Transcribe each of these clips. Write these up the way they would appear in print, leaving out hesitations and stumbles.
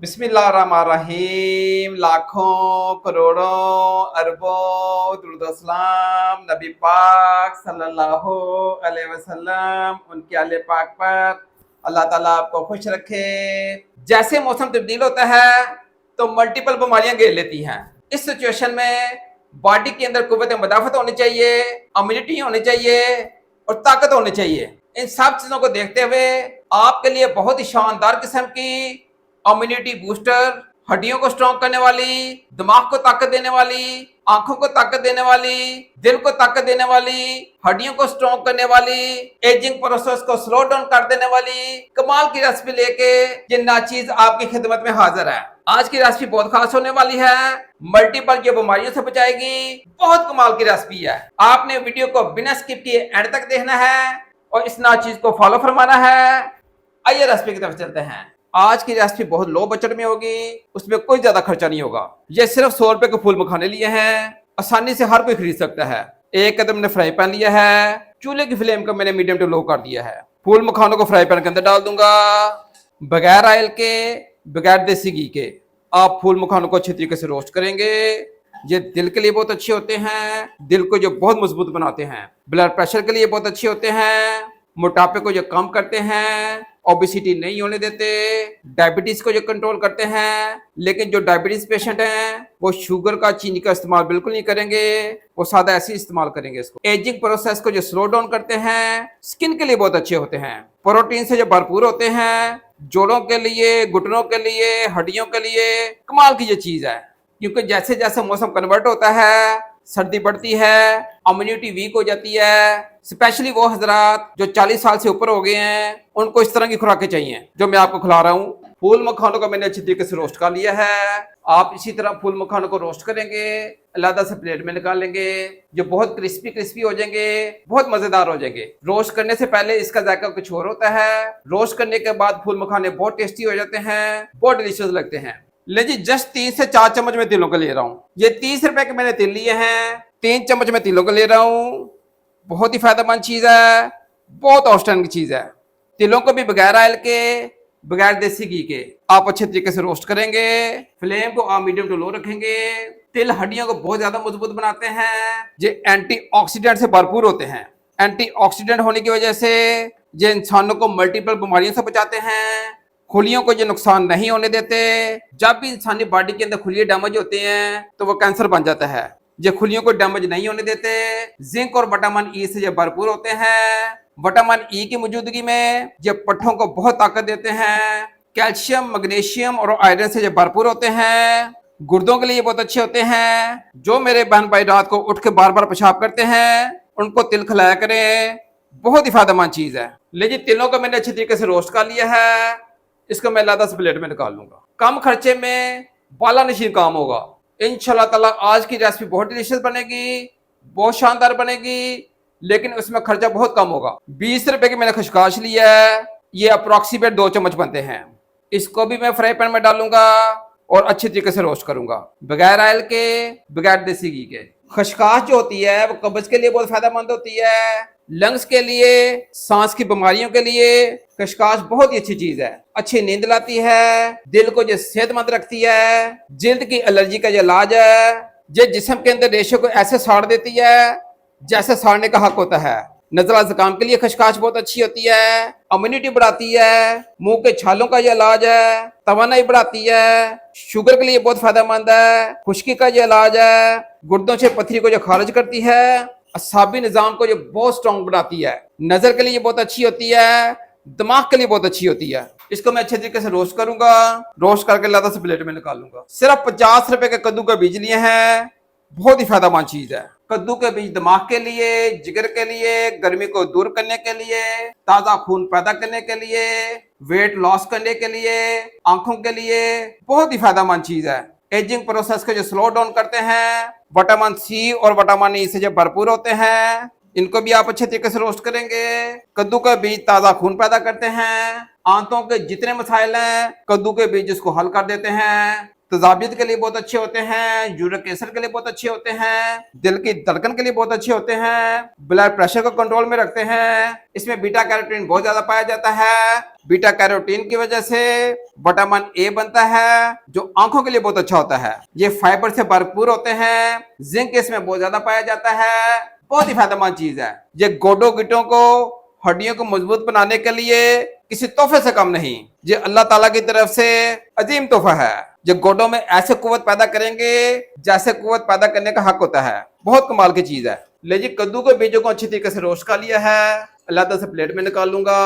बिस्मिल्लाहिर्रहमानिर्रहीम। लाखों करोड़ों अरबों दुरूद-ओ-सलाम नबी पाक सल्लल्लाहु अलैहि वसल्लम उनके आले पाक पर। अल्लाह ताला आपको खुश रखे। जैसे मौसम तब्दील होता है तो मल्टीपल बीमारियां घेर लेती हैं। इस सिचुएशन में बॉडी के अंदर कुव्वत मदाफत होनी चाहिए, इम्यूनिटी होनी चाहिए और ताकत होनी चाहिए। इन सब चीजों को देखते हुए आपके लिए बहुत ही शानदार किस्म की इम्यूनिटी बूस्टर, हड्डियों को स्ट्रॉन्ग करने वाली, दिमाग को ताकत देने वाली, आंखों को ताकत देने वाली, दिल को ताकत देने वाली, हड्डियों को स्ट्रॉन्ग करने वाली, एजिंग प्रोसेस को स्लो डाउन कर देने वाली कमाल की रेसिपी लेके ये नाचीज आपकी खिदमत में हाजिर है। आज की रेसिपी बहुत खास होने वाली है, मल्टीपल जो बीमारियों से बचाएगी। बहुत कमाल की रेसिपी है। आपने वीडियो को बिना स्किप किए एंड तक देखना है और इस नाचीज को फॉलो फरमाना है। आइए रेसिपी की तरफ चलते हैं। आज की रेसिपी बहुत लो बजट में होगी, उसमें कोई ज्यादा खर्चा नहीं होगा। ये सिर्फ 100 रुपए के फूल मखाने लिए हैं, आसानी से हर कोई खरीद सकता है। एक कदम ने फ्राई पैन लिया है, चूल्हे की फ्लेम को मैंने मीडियम टू लो कर दिया है। फूल मखानों को फ्राई पैन के अंदर डाल दूंगा, बगैर ऑयल के, बगैर देसी घी के। आप फूल मखानों को अच्छी तरीके से रोस्ट करेंगे। ये दिल के लिए बहुत अच्छे होते हैं, दिल को जो बहुत मजबूत बनाते हैं। ब्लड प्रेशर के लिए बहुत अच्छे होते हैं, मोटापे को जो कम करते हैं, ओबेसिटी नहीं होने देते, डायबिटीज को जो कंट्रोल करते हैं। लेकिन जो डायबिटीज पेशेंट हैं वो शुगर का, चीनी का इस्तेमाल बिल्कुल नहीं करेंगे, वो सादा ऐसे इस्तेमाल करेंगे इसको। एजिंग प्रोसेस को जो स्लो डाउन करते हैं, स्किन के लिए बहुत अच्छे होते हैं। प्रोटीन से जो भरपूर होते हैं, जोड़ों के लिए, घुटनों के लिए, हड्डियों के लिए कमाल की ये चीज है। क्योंकि जैसे जैसे मौसम कन्वर्ट होता है, सर्दी बढ़ती है, इम्यूनिटी वीक हो जाती है। स्पेशली वो हजरात जो 40 साल से ऊपर हो गए हैं, उनको इस तरह की खुराकें चाहिए जो मैं आपको खिला रहा हूँ। फूल मखानों को मैंने अच्छी तरीके से रोस्ट कर लिया है। आप इसी तरह फूल मखानों को रोस्ट करेंगे, अलग से प्लेट में निकाल लेंगे। जो बहुत क्रिस्पी क्रिस्पी हो जाएंगे, बहुत मजेदार हो जाएंगे। रोस्ट करने से पहले इसका जायका कुछ और होता है, रोस्ट करने के बाद फूल मखाने बहुत टेस्टी हो जाते हैं, बहुत डिलीशियस लगते हैं। ले जी, जस्ट 3 से 4 चम्मच में तिलों को ले रहा हूँ। ये 30 रुपए के मैंने तिल लिए हैं, 3 चम्मच में तिलों को ले रहा हूँ। बहुत ही फायदेमंद चीज है, बहुत आउटस्टैंडिंग की चीज है। तिलों को भी बगैर ऑयल के, बगैर देसी घी के आप अच्छे तरीके से रोस्ट करेंगे। फ्लेम को आप मीडियम टू लो रखेंगे। तिल हड्डियों को बहुत ज्यादा मजबूत बनाते हैं, ये एंटीऑक्सीडेंट से भरपूर होते हैं। एंटीऑक्सीडेंट होने की वजह से ये इंसानों को मल्टीपल बीमारियों से बचाते हैं, खुलियों को जो नुकसान नहीं होने देते। जब भी इंसानी बॉडी के अंदर खुलियां डैमेज होते हैं तो वो कैंसर बन जाता है। ये खुलियों को डैमेज नहीं होने देते। जिंक और विटामिन ई से ये भरपूर होते हैं। विटामिन ई की मौजूदगी में ये पट्ठों को बहुत ताकत देते हैं। कैल्शियम, मैग्नीशियम और आयरन से ये भरपूर होते हैं। गुर्दों के लिए बहुत अच्छे होते हैं। जो मेरे बहन भाई रात को उठ के बार बार पेशाब करते हैं, उनको तिल खिलाया करें, बहुत ही फायदेमंद चीज है। लेकिन तिलों को मैंने अच्छी तरीके से रोस्ट कर लिया है, इसको मैं लादा से प्लेट में निकाल लूंगा। कम खर्चे में बाला नशीन काम होगा इंशाल्लाह ताला। आज की रेसिपी बहुत डिलीशियस बनेगी, बहुत शानदार बनेगी, लेकिन उसमें खर्चा बहुत कम होगा। 20 रुपए की मैंने खशकाश लिया है, ये अप्रोक्सीमेट 2 चम्मच बनते हैं। इसको भी मैं फ्राई पैन में डालूंगा और अच्छी तरीके से रोस्ट करूंगा, बगैर ऑयल के, बगैर देसी घी के। खशकाश जो होती है वो कब्ज के लिए बहुत फायदेमंद होती है, लंग्स के लिए, सांस की बीमारियों के लिए खशकाश बहुत ही अच्छी चीज है। अच्छी नींद लाती है, दिल को जो सेहतमंद रखती है, जिल्द की एलर्जी का जो इलाज है, ये जिस्म के अंदर रेशे को ऐसे साड़ देती है जैसे साड़ने का हक होता है। नजला जुकाम के लिए खशकाश बहुत अच्छी होती है, इम्यूनिटी बढ़ाती है, मुंह के छालों का ये इलाज है, तवानाई बढ़ाती है, शुगर के लिए बहुत फायदेमंद है, खुश्की का ये इलाज है, गुर्दों से पथरी को जो खारिज करती है, असाबी निजाम को जो बहुत स्ट्रॉन्ग बनाती है, नजर के लिए बहुत अच्छी होती है, दिमाग के लिए बहुत अच्छी होती है। इसको मैं अच्छे तरीके से रोस्ट करूंगा, रोस्ट करके लादा से प्लेट में निकालूंगा। सिर्फ 50 रुपए के कद्दू के बीज लिए हैं, बहुत ही फायदेमंद चीज है। कद्दू के बीज दिमाग के लिए, जिगर के लिए, गर्मी को दूर करने के लिए, ताजा खून पैदा करने के लिए, वेट लॉस करने के लिए, आंखों के लिए बहुत ही फायदेमंद चीज है। एजिंग प्रोसेस को जो स्लो डाउन करते हैं, विटामिन सी और विटामिन ई से जो भरपूर होते हैं। इनको भी आप अच्छे तरीके से रोस्ट करेंगे। कद्दू के बीज ताजा खून पैदा करते हैं, आंतों के जितने मसाइल हैं कद्दू के बीज उसको हल कर देते हैं। तजाबियत के लिए बहुत अच्छे होते हैं, यूरिक एसिड के लिए बहुत अच्छे होते हैं, दिल की धड़कन के लिए बहुत अच्छे होते हैं, ब्लड प्रेशर को कंट्रोल में रखते हैं। इसमें बीटा कैरोटीन बहुत ज्यादा पाया जाता है। बीटा कैरोटीन की वजह से विटामिन ए बनता है जो आंखों के लिए बहुत अच्छा होता है। ये फाइबर से भरपूर होते हैं। जिंक इसमें बहुत ज्यादा पाया जाता है, बहुत ही फायदेमंद चीज है। ये गोडों गिटों को, हड्डियों को मजबूत बनाने के लिए किसी तोहफे से कम नहीं, ये अल्लाह ताला की तरफ से अजीम तोहफा है। जो गोडों में ऐसे कुव्वत पैदा करेंगे जैसे कुव्वत पैदा करने का हक होता है। बहुत कमाल की चीज है। ले जी, कद्दू के बीजों को अच्छी तरीके से रोस्ट कर लिया है, अल्लाह से प्लेट में निकाल लूंगा।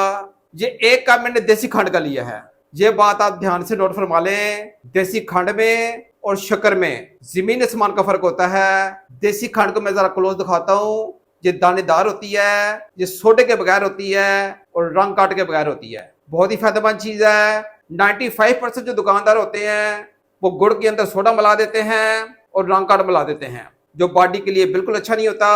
ये 1 कप मैंने देसी खंड का लिया है। ये बात आप ध्यान से नोट फरमा लें, देसी खंड में और शक्कर में जमीन आसमान का फर्क होता है। देसी खंड को मैं जरा क्लोज दिखाता हूँ। ये दानेदार होती है, ये सोडे के बगैर होती है और रंग काट के बगैर होती है। बहुत ही फायदेमंद चीज है। 95% जो दुकानदार होते हैं वो गुड़ के अंदर सोडा मिला देते हैं और रंग काट मिला देते हैं, जो बॉडी के लिए बिल्कुल अच्छा नहीं होता।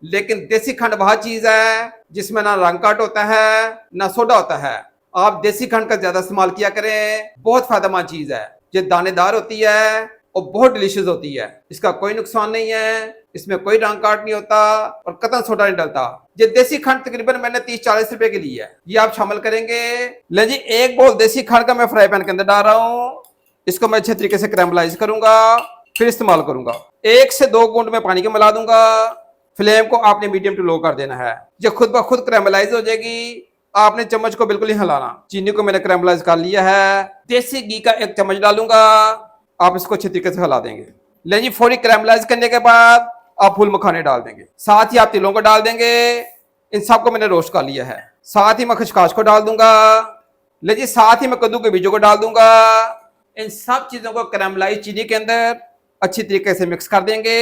लेकिन देसी खंड वह चीज है जिसमें ना रंग काट होता है ना सोडा होता है। आप देसी खंड का ज्यादा इस्तेमाल किया करें, बहुत फायदेमंद चीज है। ये दानेदार होती है और बहुत डिलीशियस होती है। इसका कोई नुकसान नहीं है, इसमें कोई रंग काट नहीं होता और कतन सोडा नहीं डलता। ये देसी खंड तकरीबन मैंने 30-40 रुपए की ली है। ये आप शामिल करेंगे। ले जी, 1 बोल देसी खंड का मैं फ्राई पैन के अंदर डाल रहा हूँ। इसको मैं अच्छे तरीके से कैरेमलाइज करूंगा, फिर इस्तेमाल करूंगा। 1 से 2 घूंट में पानी के मिला दूंगा। फ्लेम को आपने मीडियम टू लो कर देना है। ये खुद ब खुद कैरेमलाइज हो जाएगी। आपने चम्मच को बिल्कुल ही हिलाना। चीनी को मैंने कैरेमलाइज कर लिया है। देसी घी का 1 चम्मच डालूंगा। आप इसको अच्छे तरीके से हिला देंगे। ले जी, फौरी कैरेमलाइज करने के बाद आप फूल मखाने डाल देंगे, साथ ही आप तिलों को डाल देंगे। इन सबको मैंने रोस्ट कर लिया है। साथ ही मैं खसखस को डाल दूंगा। ले जी, साथ ही मैं कद्दू के बीजों को डाल दूंगा। इन सब चीजों को कैरेमलाइज चीनी के अंदर अच्छी तरीके से मिक्स कर देंगे।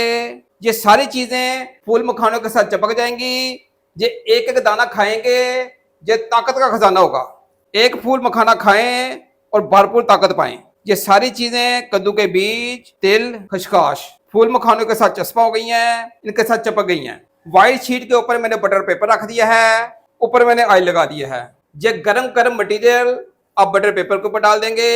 ये सारी चीजें फूल मखानों के साथ चिपक जाएंगी। ये एक एक दाना खाएंगे, ये ताकत का खजाना होगा। एक फूल मखाना खाएं और भरपूर ताकत पाएं। ये सारी चीजें कद्दू के बीज, तिल, खसखस फूल मखानों के साथ चस्पा हो गई हैं, इनके साथ चिपक गई हैं। व्हाइट शीट के ऊपर मैंने बटर पेपर रख दिया है, ऊपर मैंने ऑयल लगा दिया है। ये गरम गरम मटेरियल आप बटर पेपर के ऊपर डाल देंगे।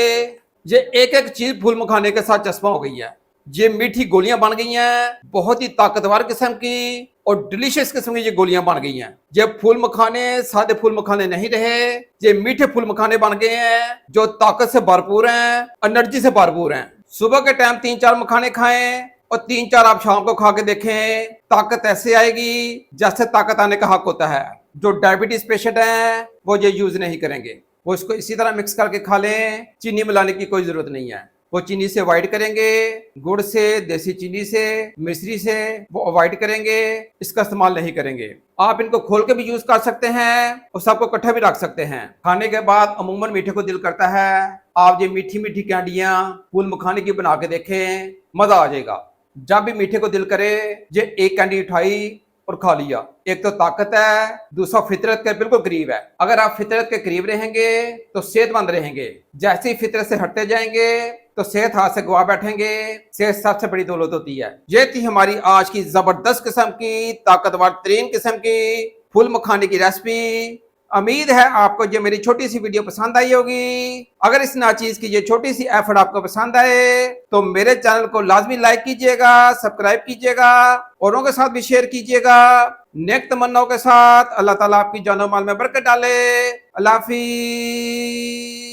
ये एक एक चीज फूल मखाने के साथ चस्पा हो गई है। ये मीठी गोलियां बन गई हैं, बहुत ही ताकतवर किस्म की और डिलीशियस किस्म की ये गोलियां बन गई हैं। ये फूल मखाने सादे फूल मखाने नहीं रहे, ये मीठे फूल मखाने बन गए हैं जो ताकत से भरपूर हैं, एनर्जी से भरपूर हैं। सुबह के टाइम 3-4 मखाने खाएं और 3-4 आप शाम को खा के देखें। ताकत ऐसे आएगी जैसे ताकत आने का हक होता है। जो डायबिटीज पेशेंट हैं वो ये यूज नहीं करेंगे, वो इसको इसी तरह मिक्स करके खा लें। चीनी मिलाने की कोई जरूरत नहीं है। वो चीनी से अवॉइड करेंगे, गुड़ से, देसी चीनी से, मिश्री से वो अवॉइड करेंगे। इसका इस्तेमाल नहीं करेंगे। आप इनको खोल के भी यूज कर सकते हैं और सबको इकट्ठा भी रख सकते हैं। खाने के बाद अमूमन मीठे को दिल करता है। आप ये मीठी मीठी कैंडियां फूल मखाने की बना के देखें, मजा आ जाएगा। जब भी मीठे को दिल करे, ये 1 कैंडी उठाई और खा लिया। एक तो ताकत है, दूसरा फितरत के बिल्कुल करीब है। अगर आप फितरत के करीब रहेंगे तो सेहतमंद रहेंगे। जैसे ही फितरत से हटते जाएंगे तो सेहत हाथ से गवा बैठेंगे। सेहत सबसे बड़ी दौलत होती है। ये थी हमारी आज की जबरदस्त किस्म की, ताकतवर तरीन किस्म की फूल मखाने की रेसिपी। उम्मीद है आपको ये मेरी छोटी सी वीडियो पसंद आई होगी। अगर इस नाचीज की ये छोटी सी एफर्ट आपको पसंद आए तो मेरे चैनल को लाजमी लाइक कीजिएगा, सब्सक्राइब कीजिएगा, औरों के साथ भी शेयर कीजिएगा। नेक तमन्नाओं के साथ अल्लाह ताला आपकी जानो माल में बरकत डाले। अल्लाह हाफिज।